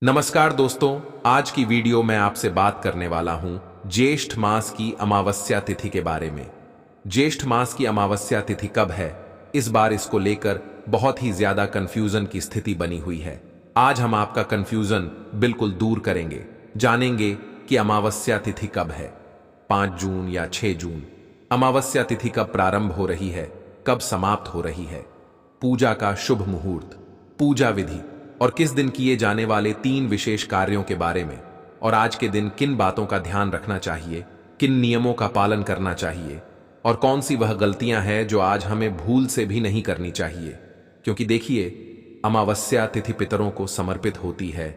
नमस्कार दोस्तों, आज की वीडियो में आपसे बात करने वाला हूं ज्येष्ठ मास की अमावस्या तिथि के बारे में। ज्येष्ठ मास की अमावस्या तिथि कब है? इस बार इसको लेकर बहुत ही ज्यादा कंफ्यूजन की स्थिति बनी हुई है। आज हम आपका कंफ्यूजन बिल्कुल दूर करेंगे, जानेंगे कि अमावस्या तिथि कब है, 5 जून या 6 जून। अमावस्या तिथि कब प्रारंभ हो रही है, कब समाप्त हो रही है, पूजा का शुभ मुहूर्त, पूजा विधि और किस दिन किए जाने वाले 3 विशेष कार्यों के बारे में, और आज के दिन किन बातों का ध्यान रखना चाहिए, किन नियमों का पालन करना चाहिए और कौन सी वह गलतियां हैं जो आज हमें भूल से भी नहीं करनी चाहिए। क्योंकि देखिए, अमावस्या तिथि पितरों को समर्पित होती है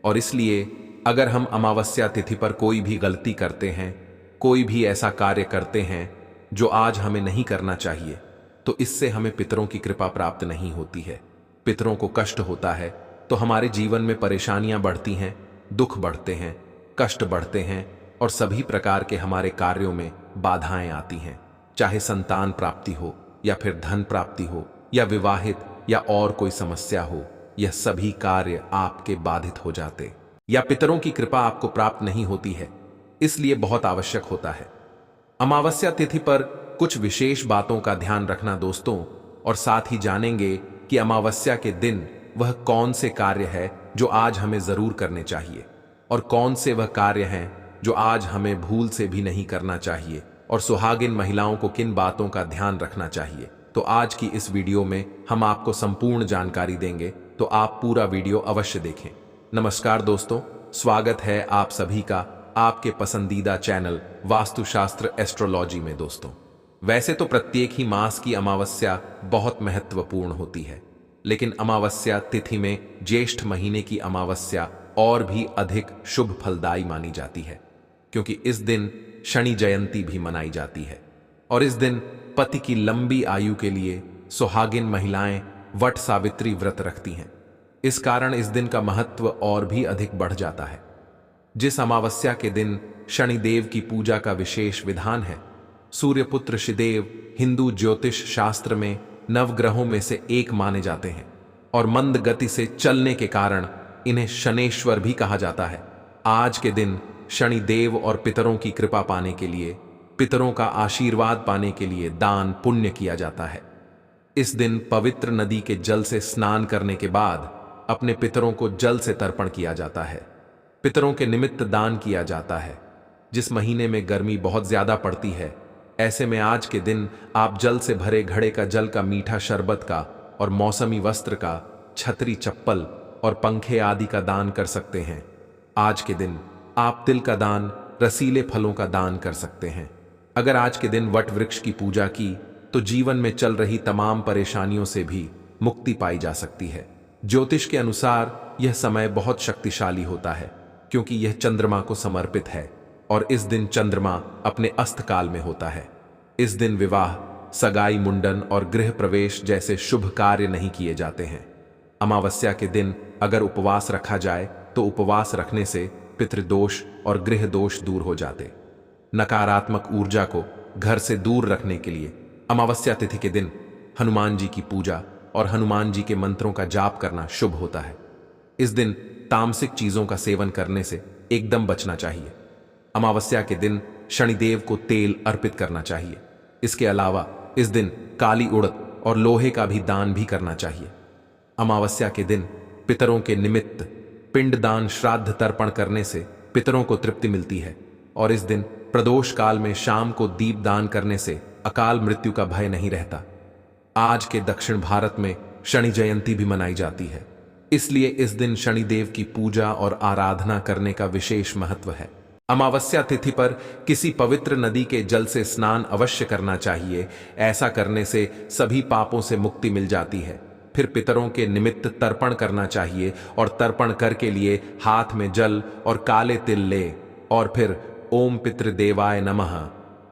और इसलिए अगर हम अमावस्या तिथि पर कोई भी गलती करते हैं, कोई भी ऐसा कार्य करते हैं जो आज हमें नहीं करना चाहिए, तो इससे हमें पितरों की कृपा प्राप्त नहीं होती है। पितरों को कष्ट होता है तो हमारे जीवन में परेशानियां बढ़ती हैं, दुख बढ़ते हैं, कष्ट बढ़ते हैं और सभी प्रकार के हमारे कार्यों में बाधाएं आती हैं। चाहे संतान प्राप्ति हो या फिर धन प्राप्ति हो या विवाहित या और कोई समस्या हो, यह सभी कार्य आपके बाधित हो जाते या पितरों की कृपा आपको प्राप्त नहीं होती है। इसलिए बहुत आवश्यक होता है अमावस्या तिथि पर कुछ विशेष बातों का ध्यान रखना दोस्तों, और साथ ही जानेंगे कि अमावस्या के दिन वह कौन से कार्य है जो आज हमें जरूर करने चाहिए और कौन से वह कार्य हैं जो आज हमें भूल से भी नहीं करना चाहिए, और सुहागिन महिलाओं को किन बातों का ध्यान रखना चाहिए। तो आज की इस वीडियो में हम आपको संपूर्ण जानकारी देंगे, तो आप पूरा वीडियो अवश्य देखें। नमस्कार दोस्तों, स्वागत है आप सभी का आपके पसंदीदा चैनल वास्तुशास्त्र एस्ट्रोलॉजी में। दोस्तों, वैसे तो प्रत्येक ही मास की अमावस्या बहुत महत्वपूर्ण होती है, लेकिन अमावस्या तिथि में ज्येष्ठ महीने की अमावस्या और भी अधिक शुभ फलदायी मानी जाती है, क्योंकि इस दिन शनि जयंती भी मनाई जाती है और इस दिन पति की लंबी आयु के लिए सुहागिन महिलाएं वट सावित्री व्रत रखती हैं। इस कारण इस दिन का महत्व और भी अधिक बढ़ जाता है। जिस अमावस्या के दिन शनिदेव की पूजा का विशेष विधान है, सूर्यपुत्र शनिदेव हिंदू ज्योतिष शास्त्र में नवग्रहों में से एक माने जाते हैं और मंद गति से चलने के कारण इन्हें शनेश्वर भी कहा जाता है। आज के दिन शनिदेव और पितरों की कृपा पाने के लिए, पितरों का आशीर्वाद पाने के लिए दान पुण्य किया जाता है। इस दिन पवित्र नदी के जल से स्नान करने के बाद अपने पितरों को जल से तर्पण किया जाता है। पितरों के निमित्त दान किया जाता है। जिस महीने में गर्मी बहुत ज्यादा पड़ती है, ऐसे में आज के दिन आप जल से भरे घड़े का जल का, मीठा शरबत का और मौसमी वस्त्र का, छतरी, चप्पल और पंखे आदि का दान कर सकते हैं। आज के दिन आप तिल का दान, रसीले फलों का दान कर सकते हैं। अगर आज के दिन वट वृक्ष की पूजा की तो जीवन में चल रही तमाम परेशानियों से भी मुक्ति पाई जा सकती है। ज्योतिष के अनुसार यह समय बहुत शक्तिशाली होता है, क्योंकि यह चंद्रमा को समर्पित है और इस दिन चंद्रमा अपने अस्त काल में होता है। इस दिन विवाह, सगाई, मुंडन और गृह प्रवेश जैसे शुभ कार्य नहीं किए जाते हैं। अमावस्या के दिन अगर उपवास रखा जाए तो उपवास रखने से पितृदोष और गृह दोष दूर हो जाते। नकारात्मक ऊर्जा को घर से दूर रखने के लिए अमावस्या तिथि के दिन हनुमान जी की पूजा और हनुमान जी के मंत्रों का जाप करना शुभ होता है। इस दिन तामसिक चीजों का सेवन करने से एकदम बचना चाहिए। अमावस्या के दिन शनिदेव को तेल अर्पित करना चाहिए। इसके अलावा इस दिन काली उड़द और लोहे का भी दान भी करना चाहिए। अमावस्या के दिन पितरों के निमित्त पिंडदान, श्राद्ध तर्पण करने से पितरों को तृप्ति मिलती है और इस दिन प्रदोष काल में शाम को दीप दान करने से अकाल मृत्यु का भय नहीं रहता। आज के दक्षिण भारत में शनि जयंती भी मनाई जाती है, इसलिए इस दिन शनिदेव की पूजा और आराधना करने का विशेष महत्व है। अमावस्या तिथि पर किसी पवित्र नदी के जल से स्नान अवश्य करना चाहिए। ऐसा करने से सभी पापों से मुक्ति मिल जाती है। फिर पितरों के निमित्त तर्पण करना चाहिए और तर्पण कर के लिए हाथ में जल और काले तिल ले और फिर ओम पितृदेवाय नमः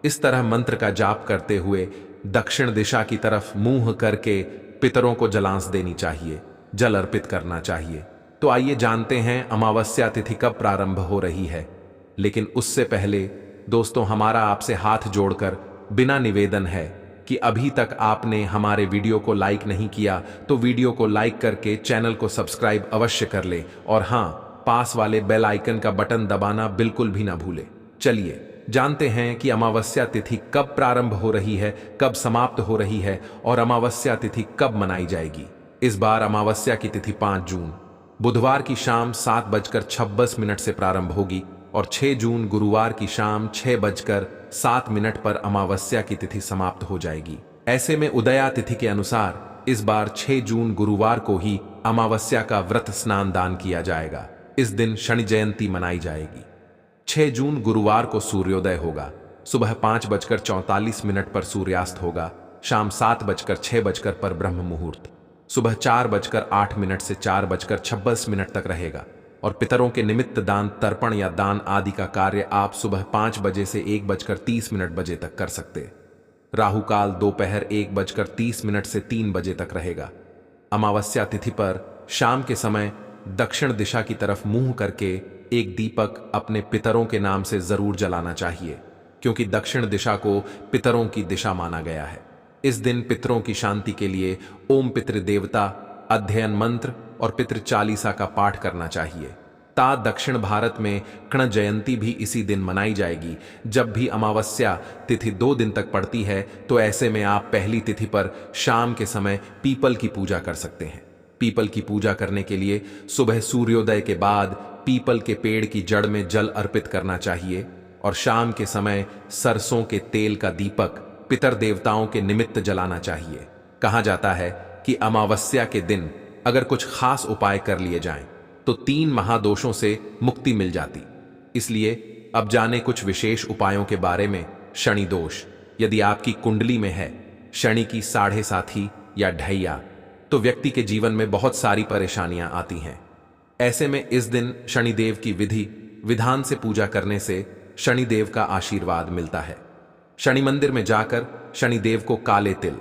इस तरह मंत्र का जाप करते हुए दक्षिण दिशा की तरफ मुंह करके पितरों को जलांश देनी चाहिए, जल अर्पित करना चाहिए। तो आइए जानते हैं अमावस्या तिथि कब प्रारंभ हो रही है। लेकिन उससे पहले दोस्तों, हमारा आपसे हाथ जोड़कर बिना निवेदन है कि अभी तक आपने हमारे वीडियो को लाइक नहीं किया तो वीडियो को लाइक करके चैनल को सब्सक्राइब अवश्य कर ले और हाँ, पास वाले बेल आइकन का बटन दबाना बिल्कुल भी ना भूले। चलिए जानते हैं कि अमावस्या तिथि कब प्रारंभ हो रही है, कब समाप्त हो रही है और अमावस्या तिथि कब मनाई जाएगी। इस बार अमावस्या की तिथि 5 जून बुधवार की शाम 7:26 से प्रारंभ होगी और 6 जून गुरुवार की शाम 6:07 पर अमावस्या की तिथि समाप्त हो जाएगी। ऐसे में उदया तिथि के अनुसार इस बार 6 जून गुरुवार को ही अमावस्या का व्रत स्नान दान किया जाएगा। इस दिन शनि जयंती मनाई जाएगी। 6 जून गुरुवार को सूर्योदय होगा। सुबह 5:44 पर सूर्यास्त होगा। शाम 7:06 पर ब्रह्म मुहूर्त। सुबह 4:08 से 4:26 तक रहेगा और पितरों के निमित्त दान, तर्पण या दान आदि का कार्य आप सुबह 5 बजे से 1:30 तक कर सकते। राहु काल दोपहर 1:30 से 3 बजे तक रहेगा। अमावस्या तिथि पर शाम के समय दक्षिण दिशा की तरफ मुंह करके एक दीपक अपने पितरों के नाम से जरूर जलाना चाहिए, क्योंकि दक्षिण दिशा को पितरों की दिशा माना गया है। इस दिन पितरों की शांति के लिए ओम पितृदेवता अध्ययन मंत्र और पितृ चालीसा का पाठ करना चाहिए। दक्षिण भारत में कृष्ण जयंती भी इसी दिन मनाई जाएगी। जब भी अमावस्या तिथि 2 दिन तक पड़ती है तो ऐसे में आप पहली तिथि पर शाम के समय पीपल की पूजा कर सकते हैं। पीपल की पूजा करने के लिए सुबह सूर्योदय के बाद पीपल के पेड़ की जड़ में जल अर्पित करना चाहिए और शाम के समय सरसों के तेल का दीपक पितर देवताओं के निमित्त जलाना चाहिए। कहा जाता है कि अमावस्या के दिन अगर कुछ खास उपाय कर लिए जाएं तो 3 महादोषों से मुक्ति मिल जाती। इसलिए अब जाने कुछ विशेष उपायों के बारे में। शनि दोष, यदि आपकी कुंडली में है शनि की 7.5 या ढैया, तो व्यक्ति के जीवन में बहुत सारी परेशानियां आती हैं। ऐसे में इस दिन शनिदेव की विधि विधान से पूजा करने से शनिदेव का आशीर्वाद मिलता है। शनि मंदिर में जाकर शनिदेव को काले तिल,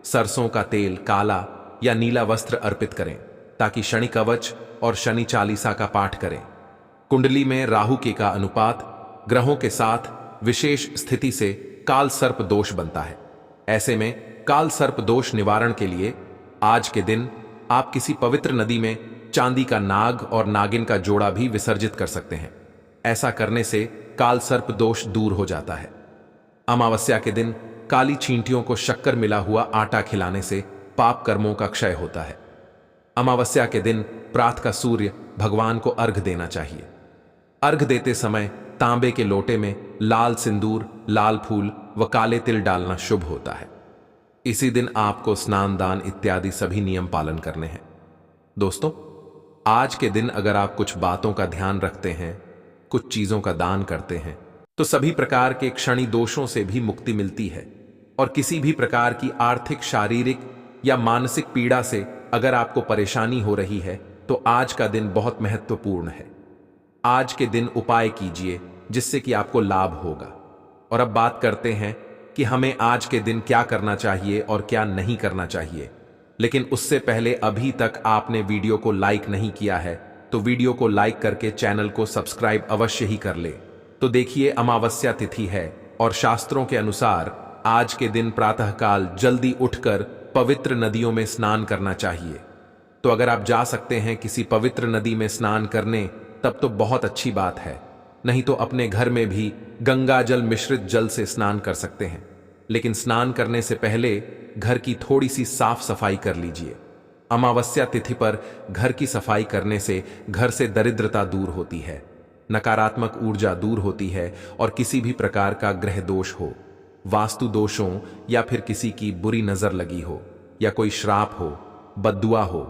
सरसों का तेल, काला या नीला वस्त्र अर्पित करें ताकि शनि कवच और शनि चालीसा का पाठ करें। कुंडली में राहु के का अनुपात ग्रहों के साथ विशेष स्थिति से काल सर्प दोष बनता है। ऐसे में काल सर्प दोष निवारण के लिए आज के दिन आप किसी पवित्र नदी में चांदी का नाग और नागिन का जोड़ा भी विसर्जित कर सकते हैं। ऐसा करने से काल सर्प दोष दूर हो जाता है। अमावस्या के दिन काली चींटियों को शक्कर मिला हुआ आटा खिलाने से पाप कर्मों का क्षय होता है। अमावस्या के दिन प्रातः सूर्य भगवान को अर्घ देना चाहिए। अर्घ देते समय तांबे के लोटे में लाल सिंदूर, लाल फूल व काले तिल डालना शुभ होता है। इसी दिन आपको स्नान दान इत्यादि सभी नियम पालन करने हैं। दोस्तों, आज के दिन अगर आप कुछ बातों का ध्यान रखते हैं, कुछ चीजों का दान करते हैं, तो सभी प्रकार के क्षणि दोषों से भी मुक्ति मिलती है और किसी भी प्रकार की आर्थिक, शारीरिक या मानसिक पीड़ा से अगर आपको परेशानी हो रही है तो आज का दिन बहुत महत्वपूर्ण है। आज के दिन उपाय कीजिए जिससे कि आपको लाभ होगा। और अब बात करते हैं कि हमें आज के दिन क्या करना चाहिए और क्या नहीं करना चाहिए। लेकिन उससे पहले अभी तक आपने वीडियो को लाइक नहीं किया है तो वीडियो को लाइक करके चैनल को सब्सक्राइब अवश्य ही कर ले। तो देखिए, अमावस्या तिथि है और शास्त्रों के अनुसार आज के दिन प्रातःकाल जल्दी उठकर पवित्र नदियों में स्नान करना चाहिए। तो अगर आप जा सकते हैं किसी पवित्र नदी में स्नान करने तब तो बहुत अच्छी बात है, नहीं तो अपने घर में भी गंगा जल मिश्रित जल से स्नान कर सकते हैं। लेकिन स्नान करने से पहले घर की थोड़ी सी साफ सफाई कर लीजिए। अमावस्या तिथि पर घर की सफाई करने से घर से दरिद्रता दूर होती है, नकारात्मक ऊर्जा दूर होती है और किसी भी प्रकार का ग्रह दोष हो, वास्तु दोषों या फिर किसी की बुरी नजर लगी हो या कोई श्राप हो, बद्दुआ हो,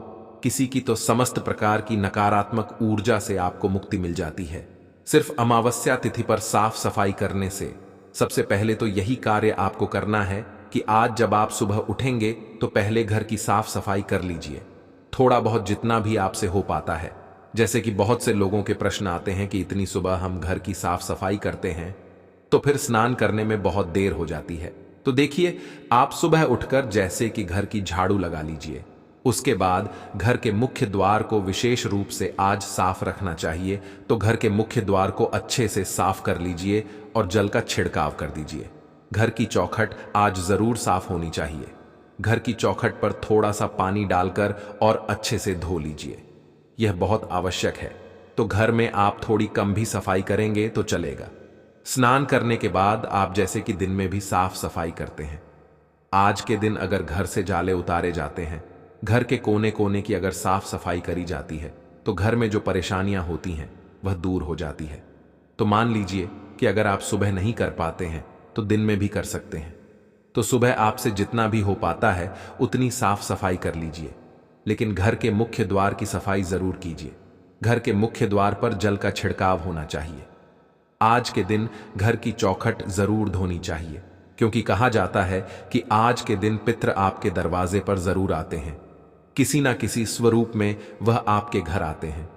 किसी की तो समस्त प्रकार की नकारात्मक ऊर्जा से आपको मुक्ति मिल जाती है। सिर्फ अमावस्या तिथि पर साफ सफाई करने से सबसे पहले तो यही कार्य आपको करना है कि आज जब आप सुबह उठेंगे तो पहले घर की साफ सफाई कर लीजिए, थोड़ा बहुत जितना भी आपसे हो पाता है। जैसे कि बहुत से लोगों के प्रश्न आते हैं कि इतनी सुबह हम घर की साफ सफाई करते हैं तो फिर स्नान करने में बहुत देर हो जाती है। तो देखिए, आप सुबह उठकर जैसे कि घर की झाड़ू लगा लीजिए, उसके बाद घर के मुख्य द्वार को विशेष रूप से आज साफ रखना चाहिए। तो घर के मुख्य द्वार को अच्छे से साफ कर लीजिए और जल का छिड़काव कर दीजिए। घर की चौखट आज जरूर साफ होनी चाहिए। घर की चौखट पर थोड़ा सा पानी डालकर और अच्छे से धो लीजिए, यह बहुत आवश्यक है। तो घर में आप थोड़ी कम भी सफाई करेंगे तो चलेगा। स्नान करने के बाद आप जैसे कि दिन में भी साफ सफाई करते हैं, आज के दिन अगर घर से जाले उतारे जाते हैं, घर के कोने कोने की अगर साफ सफाई करी जाती है, तो घर में जो परेशानियां होती हैं वह दूर हो जाती है। तो मान लीजिए कि अगर आप सुबह नहीं कर पाते हैं तो दिन में भी कर सकते हैं। तो सुबह आपसे जितना भी हो पाता है उतनी साफ सफाई कर लीजिए, लेकिन घर के मुख्य द्वार की सफाई जरूर कीजिए। घर के मुख्य द्वार पर जल का छिड़काव होना चाहिए। आज के दिन घर की चौखट जरूर धोनी चाहिए, क्योंकि कहा जाता है कि आज के दिन पितृ आपके दरवाजे पर जरूर आते हैं, किसी ना किसी स्वरूप में वह आपके घर आते हैं,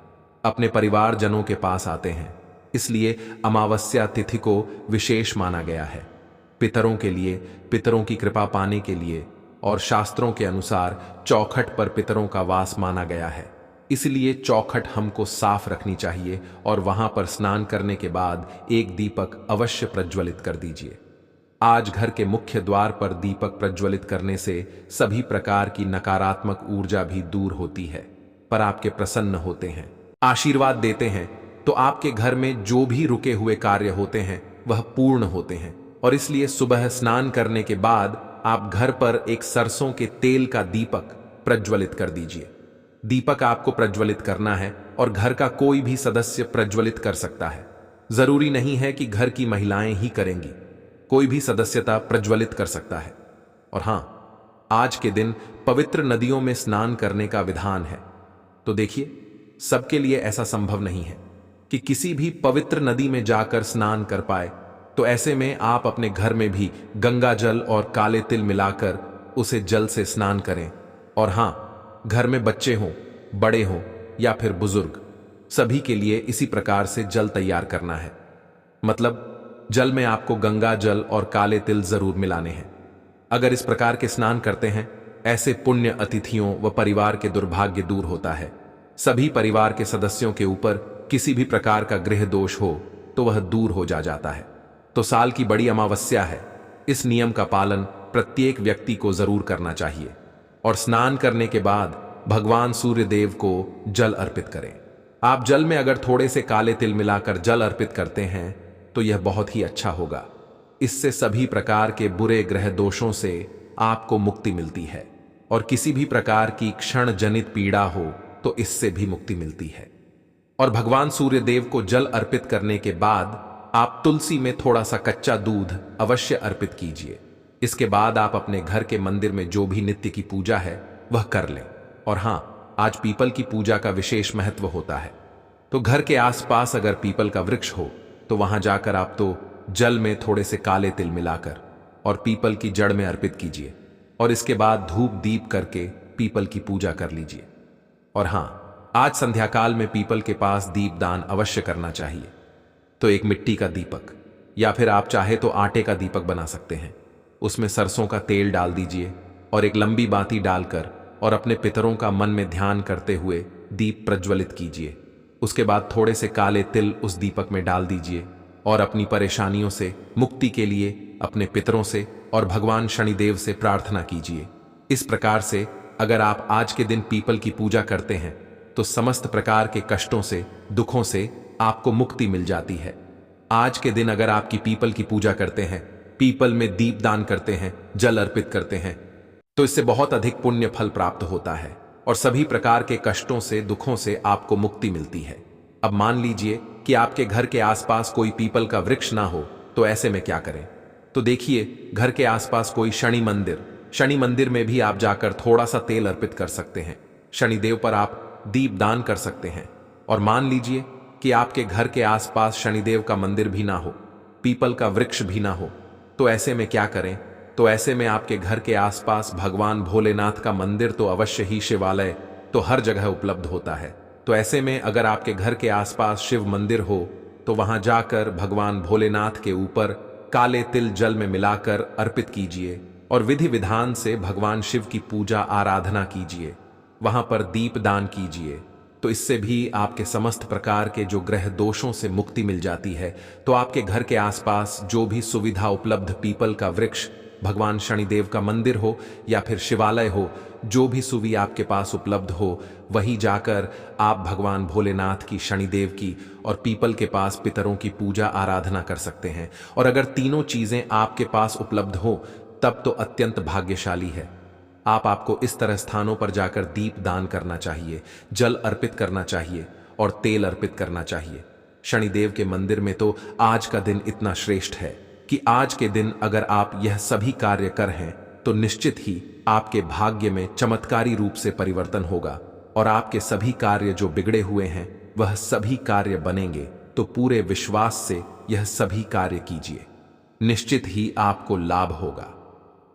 अपने परिवारजनों के पास आते हैं। इसलिए अमावस्या तिथि को विशेष माना गया है, पितरों के लिए, पितरों की कृपा पाने के लिए, और शास्त्रों के अनुसार चौखट पर पितरों का वास माना गया है। इसलिए चौखट हमको साफ रखनी चाहिए और वहां पर स्नान करने के बाद एक दीपक अवश्य प्रज्वलित कर दीजिए। आज घर के मुख्य द्वार पर दीपक प्रज्वलित करने से सभी प्रकार की नकारात्मक ऊर्जा भी दूर होती है, पर आपके प्रसन्न होते हैं, आशीर्वाद देते हैं। तो आपके घर में जो भी रुके हुए कार्य होते हैं वह पूर्ण होते हैं। और इसलिए सुबह स्नान करने के बाद आप घर पर एक सरसों के तेल का दीपक प्रज्वलित कर दीजिए। दीपक आपको प्रज्वलित करना है और घर का कोई भी सदस्य प्रज्वलित कर सकता है। जरूरी नहीं है कि घर की महिलाएं ही करेंगी, कोई भी सदस्यता प्रज्वलित कर सकता है। और हां, आज के दिन पवित्र नदियों में स्नान करने का विधान है। तो देखिए, सबके लिए ऐसा संभव नहीं है कि किसी भी पवित्र नदी में जाकर स्नान कर पाए। तो ऐसे में आप अपने घर में भी गंगा जल और काले तिल मिलाकर उसे जल से स्नान करें। और हां, घर में बच्चे हों, बड़े हों या फिर बुजुर्ग, सभी के लिए इसी प्रकार से जल तैयार करना है। मतलब जल में आपको गंगा जल और काले तिल जरूर मिलाने हैं। अगर इस प्रकार के स्नान करते हैं, ऐसे पुण्य अतिथियों व परिवार के दुर्भाग्य दूर होता है। सभी परिवार के सदस्यों के ऊपर किसी भी प्रकार का गृह दोष हो तो वह दूर हो जाता है। तो साल की बड़ी अमावस्या है, इस नियम का पालन प्रत्येक व्यक्ति को जरूर करना चाहिए। और स्नान करने के बाद भगवान सूर्य देव को जल अर्पित करें। आप जल में अगर थोड़े से काले तिल मिलाकर जल अर्पित करते हैं तो यह बहुत ही अच्छा होगा। इससे सभी प्रकार के बुरे ग्रह दोषों से आपको मुक्ति मिलती है, और किसी भी प्रकार की क्षण जनित पीड़ा हो तो इससे भी मुक्ति मिलती है। और भगवान सूर्य देव को जल अर्पित करने के बाद आप तुलसी में थोड़ा सा कच्चा दूध अवश्य अर्पित कीजिए। इसके बाद आप अपने घर के मंदिर में जो भी नित्य की पूजा है वह कर लें। और हां, आज पीपल की पूजा का विशेष महत्व होता है। तो घर के आसपास अगर पीपल का वृक्ष हो तो वहां जाकर आप तो जल में थोड़े से काले तिल मिलाकर और पीपल की जड़ में अर्पित कीजिए, और इसके बाद धूप दीप करके पीपल की पूजा कर लीजिए। और हां, आज संध्याकाल में पीपल के पास दीपदान अवश्य करना चाहिए। तो एक मिट्टी का दीपक या फिर आप चाहे तो आटे का दीपक बना सकते हैं, उसमें सरसों का तेल डाल दीजिए और एक लंबी बाती डालकर और अपने पितरों का मन में ध्यान करते हुए दीप प्रज्वलित कीजिए। उसके बाद थोड़े से काले तिल उस दीपक में डाल दीजिए और अपनी परेशानियों से मुक्ति के लिए अपने पितरों से और भगवान शनिदेव से प्रार्थना कीजिए। इस प्रकार से अगर आप आज के दिन पीपल की पूजा करते हैं तो समस्त प्रकार के कष्टों से, दुखों से आपको मुक्ति मिल जाती है। आज के दिन अगर आपकी पीपल की पूजा करते हैं, पीपल में दीपदान करते हैं, जल अर्पित करते हैं, तो इससे बहुत अधिक पुण्य फल प्राप्त होता है और सभी प्रकार के कष्टों से, दुखों से आपको मुक्ति मिलती है। अब मान लीजिए कि आपके घर के आसपास कोई पीपल का वृक्ष ना हो, तो ऐसे में क्या करें? तो देखिए, घर के आसपास कोई शनि मंदिर में भी आप जाकर थोड़ा सा तेल अर्पित कर सकते हैं। शनिदेव पर आप दीपदान कर सकते हैं। और मान लीजिए कि आपके घर के आसपास शनिदेव का मंदिर भी ना हो, पीपल का वृक्ष भी ना हो, तो ऐसे में क्या करें? तो ऐसे में आपके घर के आसपास भगवान भोलेनाथ का मंदिर तो अवश्य ही, शिवालय तो हर जगह उपलब्ध होता है। तो ऐसे में अगर आपके घर के आसपास शिव मंदिर हो तो वहां जाकर भगवान भोलेनाथ के ऊपर काले तिल जल में मिलाकर अर्पित कीजिए और विधि विधान से भगवान शिव की पूजा आराधना कीजिए, वहां पर दीप दान कीजिए। तो इससे भी आपके समस्त प्रकार के जो ग्रह दोषों से मुक्ति मिल जाती है। तो आपके घर के आसपास जो भी सुविधा उपलब्ध पीपल का वृक्ष भगवान शनिदेव का मंदिर हो या फिर शिवालय हो, जो भी सुवी आपके पास उपलब्ध हो, वहीं जाकर आप भगवान भोलेनाथ की, शनिदेव की और पीपल के पास पितरों की पूजा आराधना कर सकते हैं। और अगर तीनों चीजें आपके पास उपलब्ध हो तब तो अत्यंत भाग्यशाली है। आपको इस तरह स्थानों पर जाकर दीप दान करना चाहिए, जल अर्पित करना चाहिए और तेल अर्पित करना चाहिए। शनिदेव के मंदिर में तो आज का दिन इतना श्रेष्ठ है कि आज के दिन अगर आप यह सभी कार्य कर हैं तो निश्चित ही आपके भाग्य में चमत्कारी रूप से परिवर्तन होगा और आपके सभी कार्य जो बिगड़े हुए हैं वह सभी कार्य बनेंगे। तो पूरे विश्वास से यह सभी कार्य कीजिए, निश्चित ही आपको लाभ होगा।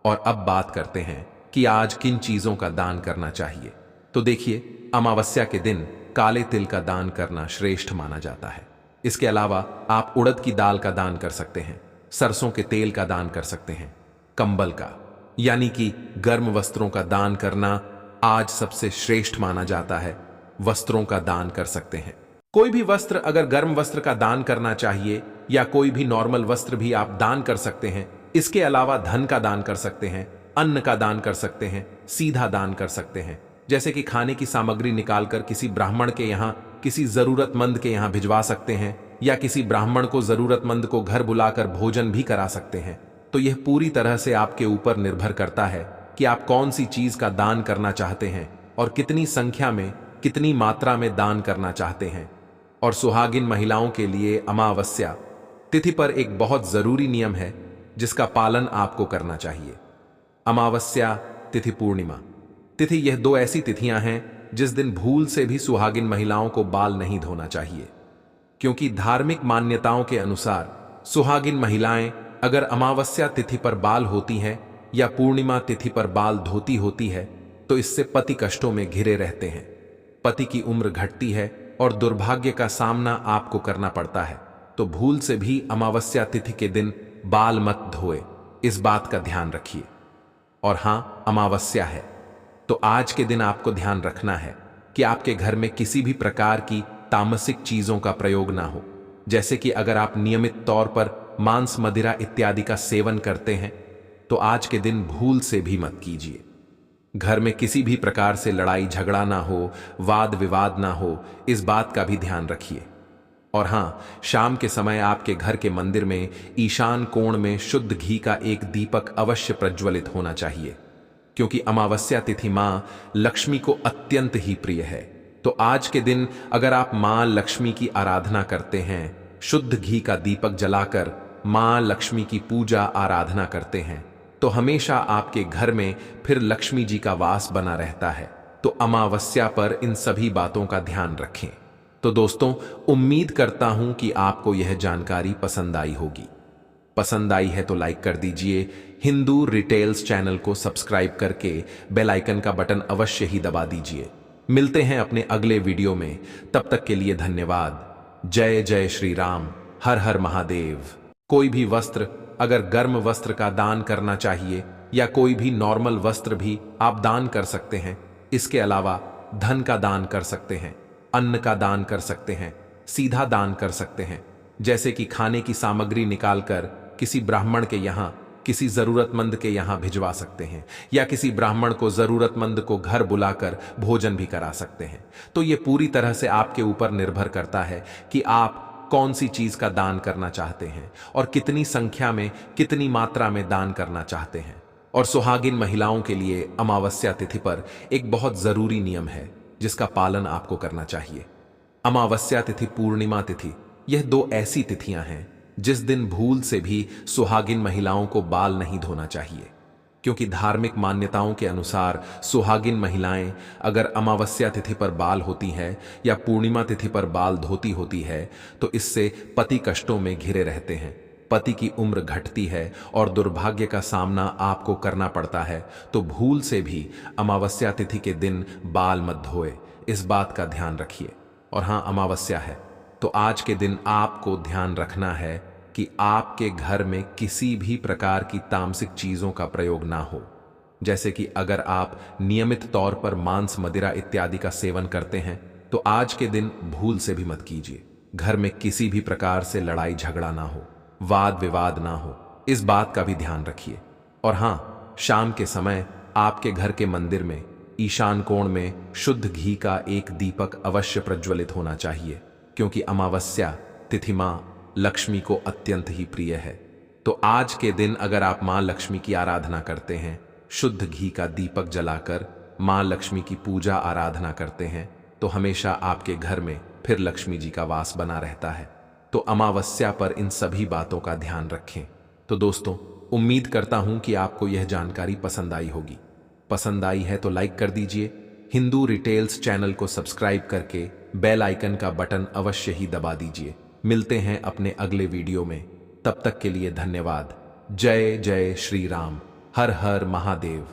और अब बात करते हैं कि आज किन चीजों का दान करना चाहिए। तो देखिए, अमावस्या के दिन काले तिल का दान करना श्रेष्ठ माना जाता है। इसके अलावा आप उड़द की दाल का दान कर सकते हैं, सरसों के तेल का दान कर सकते हैं, कंबल का यानी कि गर्म वस्त्रों का दान करना आज सबसे श्रेष्ठ माना जाता है। वस्त्रों का दान कर सकते हैं, कोई भी वस्त्र, अगर गर्म वस्त्र का दान करना चाहिए या कोई भी नॉर्मल वस्त्र भी आप दान कर सकते हैं। इसके अलावा धन का दान कर सकते हैं, अन्न का दान कर सकते हैं, सीधा दान कर सकते हैं, जैसे कि खाने की सामग्री निकालकर किसी ब्राह्मण के यहाँ, किसी जरूरतमंद के यहाँ भिजवा सकते हैं या किसी ब्राह्मण को, जरूरतमंद को घर बुलाकर भोजन भी करा सकते हैं। तो यह पूरी तरह से आपके ऊपर निर्भर करता है कि आप कौन सी चीज का दान करना चाहते हैं और कितनी संख्या में, कितनी मात्रा में दान करना चाहते हैं। और सुहागिन महिलाओं के लिए अमावस्या तिथि पर एक बहुत जरूरी नियम है जिसका पालन आपको करना चाहिए। अमावस्या तिथि, पूर्णिमा तिथि, यह दो ऐसी तिथियां हैं जिस दिन भूल से भी सुहागिन महिलाओं को बाल नहीं धोना चाहिए, क्योंकि धार्मिक मान्यताओं के अनुसार सुहागिन महिलाएं अगर अमावस्या तिथि पर बाल होती हैं या पूर्णिमा तिथि पर बाल धोती होती है तो इससे पति कष्टों में घिरे रहते हैं, पति की उम्र घटती है और दुर्भाग्य का सामना आपको करना पड़ता है। तो भूल से भी अमावस्या तिथि के दिन बाल मत धोए, इस बात का ध्यान रखिए। और हां, अमावस्या है तो आज के दिन आपको ध्यान रखना है कि आपके घर में किसी भी प्रकार की तामसिक चीजों का प्रयोग ना हो। जैसे कि अगर आप नियमित तौर पर मांस, मदिरा इत्यादि का सेवन करते हैं तो आज के दिन भूल से भी मत कीजिए। घर में किसी भी प्रकार से लड़ाई झगड़ा ना हो, वाद विवाद ना हो, इस बात का भी ध्यान रखिए। और हां, शाम के समय आपके घर के मंदिर में ईशान कोण में शुद्ध घी का एक दीपक अवश्य प्रज्वलित होना चाहिए, क्योंकि अमावस्या तिथि मां लक्ष्मी को अत्यंत ही प्रिय है। तो आज के दिन अगर आप मां लक्ष्मी की आराधना करते हैं, शुद्ध घी का दीपक जलाकर मां लक्ष्मी की पूजा आराधना करते हैं, तो हमेशा आपके घर में फिर लक्ष्मी जी का वास बना रहता है। तो अमावस्या पर इन सभी बातों का ध्यान रखें। तो दोस्तों, उम्मीद करता हूं कि आपको यह जानकारी पसंद आई होगी। पसंद आई है तो लाइक कर दीजिए। हिंदू रिटेल्स चैनल को सब्सक्राइब करके बेल आइकन का बटन अवश्य ही दबा दीजिए। मिलते हैं अपने अगले वीडियो में, तब तक के लिए धन्यवाद। जय जय श्री राम, हर हर महादेव। कोई भी वस्त्र, अगर गर्म वस्त्र का दान करना चाहिए या कोई भी नॉर्मल वस्त्र भी आप दान कर सकते हैं। इसके अलावा धन का दान कर सकते हैं, अन्न का दान कर सकते हैं, सीधा दान कर सकते हैं, जैसे कि खाने की सामग्री निकालकर किसी ब्राह्मण के यहाँ, किसी जरूरतमंद के यहाँ भिजवा सकते हैं या किसी ब्राह्मण को, जरूरतमंद को घर बुलाकर भोजन भी करा सकते हैं। तो ये पूरी तरह से आपके ऊपर निर्भर करता है कि आप कौन सी चीज का दान करना चाहते हैं और कितनी संख्या में, कितनी मात्रा में दान करना चाहते हैं। और सुहागिन महिलाओं के लिए अमावस्या तिथि पर एक बहुत जरूरी नियम है जिसका पालन आपको करना चाहिए। अमावस्या तिथि, पूर्णिमा तिथि, यह दो ऐसी तिथियां हैं जिस दिन भूल से भी सुहागिन महिलाओं को बाल नहीं धोना चाहिए, क्योंकि धार्मिक मान्यताओं के अनुसार सुहागिन महिलाएं अगर अमावस्या तिथि पर बाल होती है या पूर्णिमा तिथि पर बाल धोती होती है तो इससे पति कष्टों में घिरे रहते हैं, पति की उम्र घटती है और दुर्भाग्य का सामना आपको करना पड़ता है। तो भूल से भी अमावस्या तिथि के दिन बाल मत धोए, इस बात का ध्यान रखिए। और हां, अमावस्या है तो आज के दिन आपको ध्यान रखना है कि आपके घर में किसी भी प्रकार की तामसिक चीजों का प्रयोग ना हो। जैसे कि अगर आप नियमित तौर पर मांस, मदिरा इत्यादि का सेवन करते हैं तो आज के दिन भूल से भी मत कीजिए। घर में किसी भी प्रकार से लड़ाई झगड़ा ना हो, वाद विवाद ना हो, इस बात का भी ध्यान रखिए। और हाँ, शाम के समय आपके घर के मंदिर में ईशान कोण में शुद्ध घी का एक दीपक अवश्य प्रज्वलित होना चाहिए, क्योंकि अमावस्या तिथि मां लक्ष्मी को अत्यंत ही प्रिय है। तो आज के दिन अगर आप मां लक्ष्मी की आराधना करते हैं, शुद्ध घी का दीपक जलाकर मां लक्ष्मी की पूजा आराधना करते हैं, तो हमेशा आपके घर में फिर लक्ष्मी जी का वास बना रहता है। तो अमावस्या पर इन सभी बातों का ध्यान रखें। तो दोस्तों, उम्मीद करता हूं कि आपको यह जानकारी पसंद आई होगी। पसंद आई है तो लाइक कर दीजिए। हिंदू रिटेल्स चैनल को सब्सक्राइब करके बेल आइकन का बटन अवश्य ही दबा दीजिए। मिलते हैं अपने अगले वीडियो में, तब तक के लिए धन्यवाद। जय जय श्री राम। हर हर महादेव।